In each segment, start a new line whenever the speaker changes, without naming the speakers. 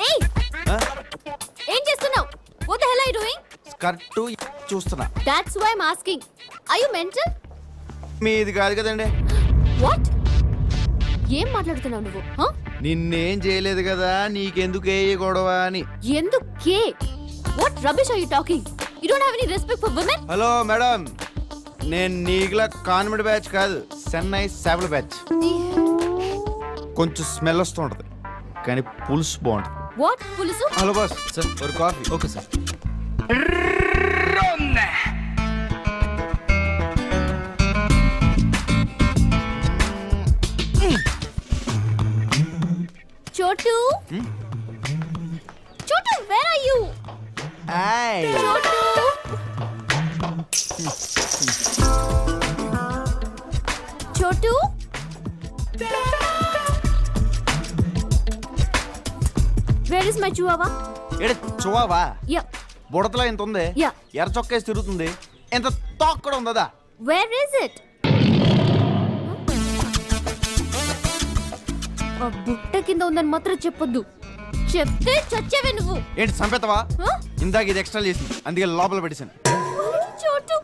ఏయ్ ఏం చేస్తున్నావు? What the hell are you doing?
Skirt చూస్తున్నా.
That's why I am asking. Are you mental?
మీది కాదు కదండి.
వాట్? ఏం మాట్లాడుతున్నావు నువ్వు?
నిన్నేం చేయలేదు కదా, నీకెందుకు ఏ గొడవ అని.
ఎందుకే? What rubbish are you talking? You don't have any respect for women.
Hello madam, నేను నీకులా కాన్వెంట్ బ్యాచ్ కాదు, చెన్నై సేవల బ్యాచ్. కొంచెం స్మెల్ వస్తూ ఉంటది కానీ పులుసు బాగుంటది.
వాట్ పులుసు?
హలో బాస్, సార్ ఒక కాఫీ.
Okay sir.
చోటు చోటు, వేర్ ఆర్ యు? చోటు చోటు వేర్ ఇస్ మై చివావా?
ఏడ చువావా?
యా.
బుడతలా ఇంత ఉంది.
Yeah.
ఎర్ర చొక్కేసి తిరుగుతుంది. ఎంత తోక కూడా ఉందా?
Where is it? ఆ బుట్ట కింద ఉందని మాత్రం చెప్పొద్దు. చెప్తే చచ్చేవే నువ్వు.
ఏంటి చంపేతావా?
Huh?
ఇందాక ఇది ఎక్స్ట్రా చేసింది, అందుకే లోపల పెట్టేశాను.
చోటు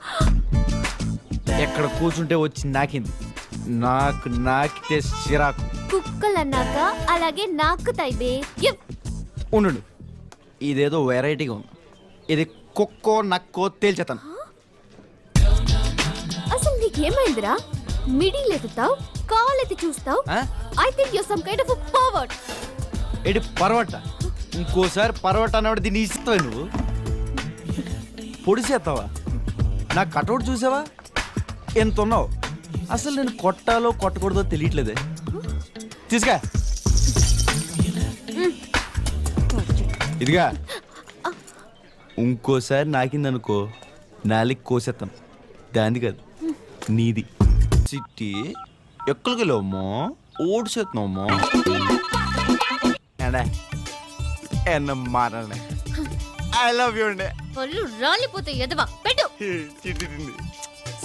ఎక్కడ కూర్చుంటే వచ్చి నాకింది. నాకు నాకితే చిరాకు.
కుక్కలు అన్నాక అలాగే నాకుతాయి బే.
ఉండు, ఇదేదో వెరైటీగా ఉంది. ఇది కుక్కో నక్కో తేల్చేతాను.
అసలు నీకేమైందిరా? మిడిల్ ఎత్తుతావు, కాలెత్తి చూస్తావు.
ఆ?
I think you some kind of a pervert.
ఏంటి పర్వట? ఇంకోసారి పర్వట అన్నవాడు దీన్ని ఇస్తావా నువ్వు? పొడిసేస్తావా? నా కటౌట్ చూసావా? ఎంత ఉన్నావు? అసలు నేను కొట్టాలో కొట్టకూడదో తెలియట్లేదే. తీసుకా ఇదిగా. ఇంకోసారి నాకిందనుకో నాలికి కోసేస్తాను. దాంది కాదు, నీది. చిట్టి ఎక్కడికి వెళ్ళావమ్మో? ఓడిసేస్తున్నావమ్మో. ఎన్న మారనే. ఐ లవ్ యూ అండి.
పళ్ళు రాలిపోతే ఎదవా పెట్టు.
చిట్టి తింది.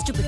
Stupid.